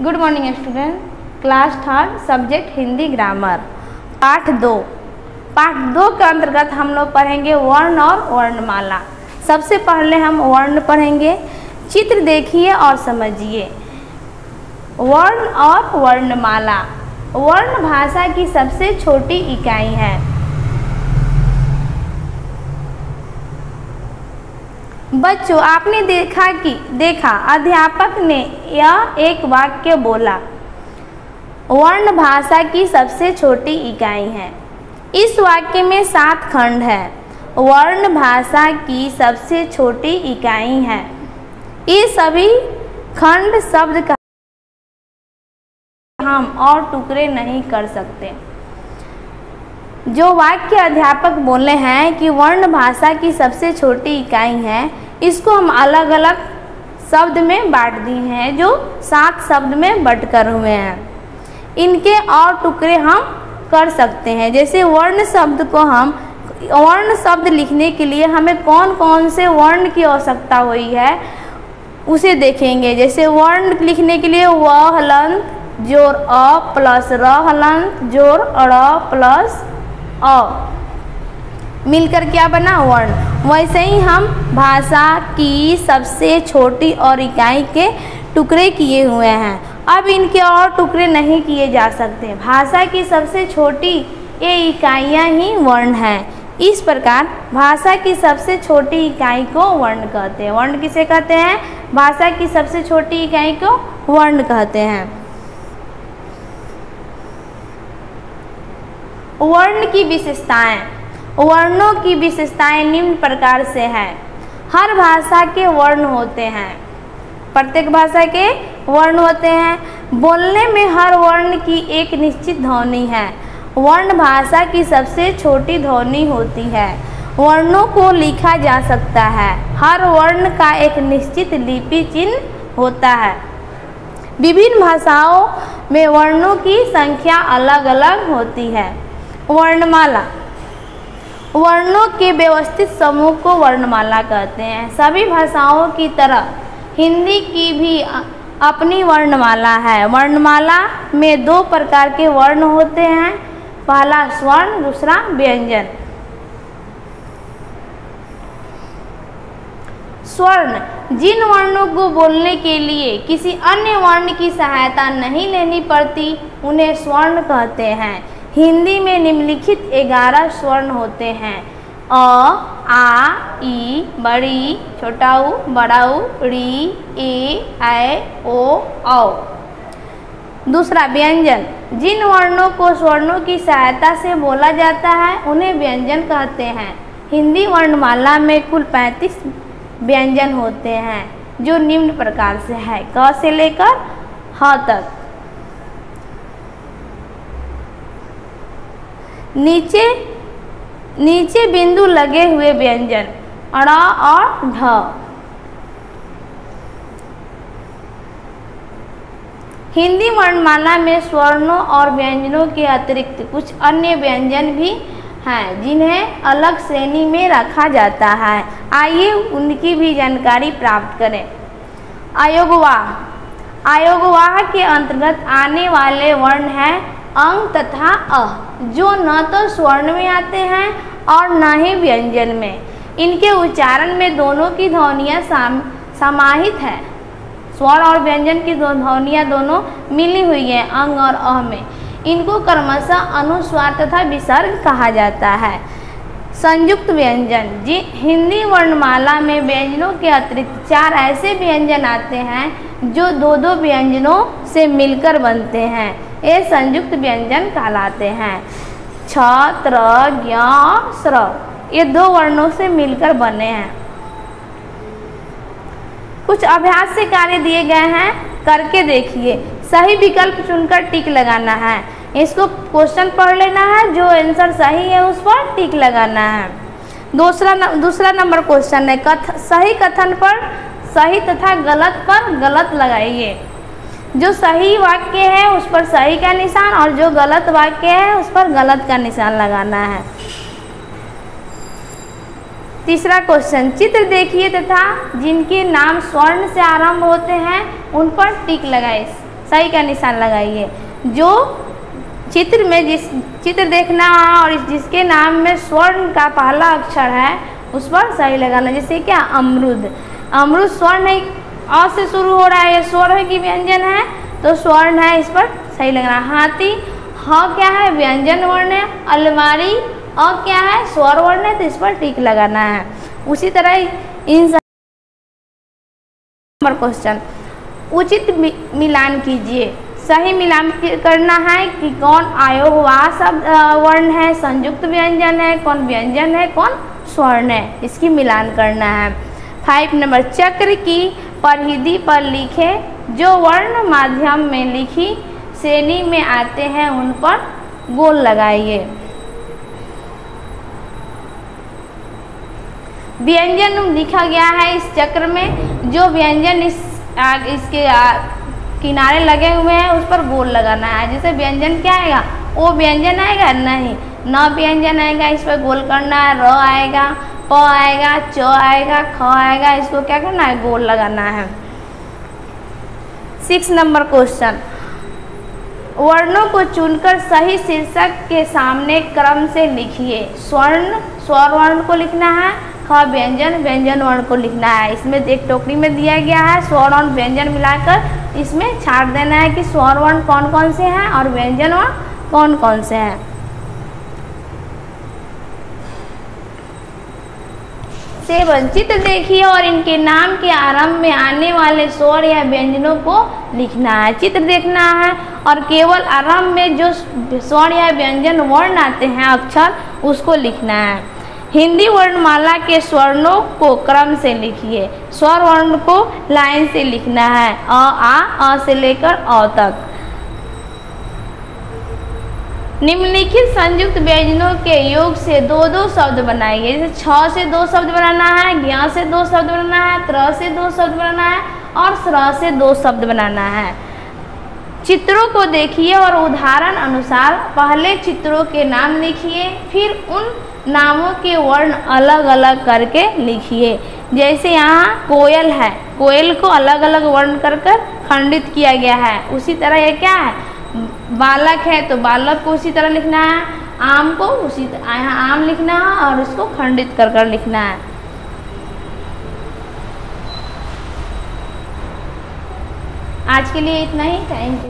Good morning student. Class third subject Hindi grammar पाठ 2 के अंतर्गत हम लोग पढ़ेंगे वर्ण और वर्णमाला। सबसे पहले हम वर्ण पढ़ेंगे। चित्र देखिए और समझिए। वर्ण और वर्णमाला। वर्ण भाषा की सबसे छोटी इकाई है। बच्चों, आपने देखा अध्यापक ने यह एक वाक्य बोला, वर्ण भाषा की सबसे छोटी इकाई है। इस वाक्य में 7 खंड है। वर्ण भाषा की सबसे छोटी इकाई है। ये सभी खंड शब्द का हम और टुकड़े नहीं कर सकते। जो वाक्य अध्यापक बोले हैं कि वर्ण भाषा की सबसे छोटी इकाई है, इसको हम अलग अलग शब्द में बांट दिए हैं, जो 7 शब्द में बंटकर हुए हैं। इनके और टुकड़े हम कर सकते हैं। जैसे वर्ण शब्द को हम वर्ण शब्द लिखने के लिए हमें कौन कौन से वर्ण की आवश्यकता हुई है उसे देखेंगे। जैसे वर्ण लिखने के लिए व हलंत जोर अ प्लस र हलंत जोर अड़ प्लस अ मिलकर क्या बना वर्ण। वैसे ही हम भाषा की सबसे छोटी और इकाई के टुकड़े किए हुए हैं। अब इनके और टुकड़े नहीं किए जा सकते। भाषा की सबसे छोटी ये इकाइयाँ ही वर्ण हैं। इस प्रकार भाषा की सबसे छोटी इकाई को वर्ण कहते हैं। वर्ण किसे कहते हैं? भाषा की सबसे छोटी इकाई को वर्ण कहते हैं। वर्ण की विशेषताएं। वर्णों की विशेषताएं निम्न प्रकार से हैं। हर भाषा के वर्ण होते हैं। प्रत्येक भाषा के वर्ण होते हैं। बोलने में हर वर्ण की एक निश्चित ध्वनि है। वर्ण भाषा की सबसे छोटी ध्वनि होती है। वर्णों को लिखा जा सकता है। हर वर्ण का एक निश्चित लिपि चिन्ह होता है। विभिन्न भाषाओं में वर्णों की संख्या अलग अलग होती है। वर्णमाला। वर्णों के व्यवस्थित समूह को वर्णमाला कहते हैं। सभी भाषाओं की तरह हिंदी की भी अपनी वर्णमाला है। वर्णमाला में 2 प्रकार के वर्ण होते हैं। पहला स्वर्ण, दूसरा व्यंजन। स्वर्ण जिन वर्णों को बोलने के लिए किसी अन्य वर्ण की सहायता नहीं लेनी पड़ती, उन्हें स्वर्ण कहते हैं। हिंदी में निम्नलिखित 11 स्वर्ण होते हैं। अ, आ, ई, बड़ी, छोटा ऊ, बड़ा ऊ, री, ए, ऐ, ओ, औ। दूसरा व्यंजन। जिन वर्णों को स्वर्णों की सहायता से बोला जाता है, उन्हें व्यंजन कहते हैं। हिंदी वर्णमाला में कुल 35 व्यंजन होते हैं, जो निम्न प्रकार से है। क से लेकर ह तक। नीचे बिंदु लगे हुए व्यंजन अड़ और ढ। हिंदी वर्णमाला में स्वर्णों और व्यंजनों के अतिरिक्त कुछ अन्य व्यंजन भी हैं, जिन्हें अलग श्रेणी में रखा जाता है। आइए उनकी भी जानकारी प्राप्त करें। अयोगवाह। अयोगवाह के अंतर्गत आने वाले वर्ण हैं अंग तथा अ, जो न तो स्वर्ण में आते हैं और न ही व्यंजन में। इनके उच्चारण में दोनों की ध्वनियाँ समाहित है। स्वर्ण और व्यंजन की ध्वनियाँ दोनों मिली हुई हैं अंग और अ में। इनको क्रमशः अनुस्वार तथा विसर्ग कहा जाता है। संयुक्त व्यंजन। हिंदी वर्णमाला में व्यंजनों के अतिरिक्त 4 ऐसे व्यंजन आते हैं जो 2-2 व्यंजनों से मिलकर बनते हैं। ये संयुक्त व्यंजन कहलाते हैं। छ, त्र, ज्ञ, स्र ये 2 वर्णों से मिलकर बने हैं। कुछ अभ्यास से कार्य दिए गए हैं, करके देखिए। सही विकल्प चुनकर टिक लगाना है। इसको क्वेश्चन पढ़ लेना है, जो आंसर सही है उस पर टिक लगाना है। दूसरा नंबर क्वेश्चन है, सही कथन पर सही तथा गलत पर गलत लगाइए। जो सही वाक्य है उस पर सही का निशान और जो गलत वाक्य है उस पर गलत का निशान लगाना है। तीसरा क्वेश्चन, चित्र देखिए तथा जिनके नाम स्वर्ण से आरंभ होते हैं उन पर टिक लगाइए। सही का निशान लगाइए। जो चित्र में जिस चित्र देखना है और जिसके नाम में स्वर्ण का पहला अक्षर है उस पर सही लगाना। जैसे क्या, अमरूद, अमरूद स्वर्ण है, अ से शुरू हो रहा है, ये स्वर है कि व्यंजन है, तो स्वर्ण है, इस पर सही लगाना। हाथी, ह क्या है, व्यंजन वर्ण है। अलमारी, अ क्या है, स्वर वर्ण है, तो इस पर टिक लगाना है। उसी तरह इन नंबर क्वेश्चन, उचित मिलान कीजिए। सही मिलान करना है कि कौन आयोगवाह शब्द वर्ण है, संयुक्त व्यंजन है, कौन व्यंजन है, कौन स्वर्ण है, इसकी मिलान करना है। 5 नंबर, चक्र की परिधि पर लिखे जो वर्ण माध्यम में लिखी श्रेणी में आते हैं उन पर गोल लगाइए। व्यंजन लिखा गया है इस चक्र में, जो व्यंजन इसके किनारे लगे हुए हैं उस पर गोल लगाना है। जैसे व्यंजन क्या आएगा, ओ व्यंजन आएगा, नहीं, न व्यंजन आएगा, इस पर गोल करना है। र आएगा, प आएगा, च आएगा, ख आएगा, इसको क्या करना है, गोल लगाना है। 6 नंबर क्वेश्चन, वर्णों को चुनकर सही शीर्षक के सामने क्रम से लिखिए। स्वर्ण, स्वर वर्ण को लिखना है। ख व्यंजन, व्यंजन वर्ण को लिखना है। इसमें एक टोकरी में दिया गया है, स्वर और व्यंजन मिलाकर इसमें छाट देना है कि स्वर वर्ण कौन कौन से हैं और व्यंजन वर्ण कौन कौन से हैं। 7, चित्र देखिए और इनके नाम के आरंभ में आने वाले स्वर या व्यंजनों को लिखना है। चित्र देखना है और केवल आरंभ में जो स्वर या व्यंजन वर्ण आते हैं अक्षर, उसको लिखना है। हिंदी वर्णमाला के स्वर्णों को क्रम से लिखिए। स्वर वर्ण को लाइन से लिखना है, अ से लेकर अ तक। निम्नलिखित संयुक्त व्यंजनों के योग से 2-2 शब्द बनाइए। जैसे छ से 2 शब्द बनाना है, ज्ञ से 2 शब्द बनाना है, त्र से 2 शब्द बनाना है और स्र से 2 शब्द बनाना है। चित्रों को देखिए और उदाहरण अनुसार पहले चित्रों के नाम लिखिए, फिर उन नामों के वर्ण अलग अलग करके लिखिए। जैसे यहाँ कोयल है, कोयल को अलग अलग वर्ण कर खंडित किया गया है। उसी तरह ये क्या है, बालक है, तो बालक को उसी तरह लिखना है। आम को उसी यहाँ आम लिखना है और इसको खंडित कर लिखना है। आज के लिए इतना ही, थैंक यू।